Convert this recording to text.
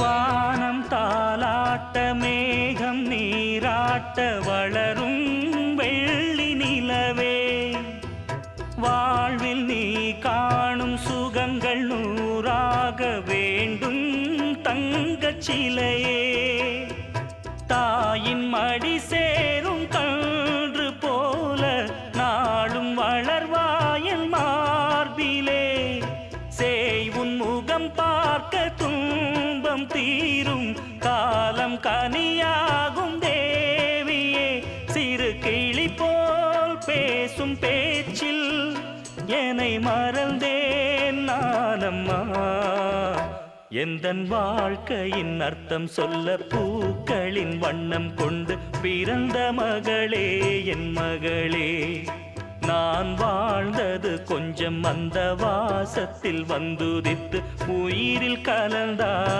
வானம் தாலாட்ட மேகம் நீராட்ட வளரும் வெள்ளி நிலவே, வாழ்வில் நீ காணும் சுகங்கள் நூறாக வேண்டும் தங்கச் சிலையே. தாயின் மடி சேரும் கன்று போல நாளும் வளர்வாயல் மார்பிலே, சேய் உன் முகம் பார்க்க துன்பம் தீரும் காலம் கனியாகும் தேவியே. சிறு கிளி போல் பேசும் பேச்சில் என்னை மறந்தேன் நானம்மா. எந்தன் வாழ்க்கையின் அர்த்தம் சொல்ல பூக்களின் வண்ணம் கொண்டு பிறந்த மகளே என் மகளே. நான் வாழ்ந்தது கொஞ்சம் அந்த வாசத்தில் வந்துதித்து உயிரில் கலந்தாய்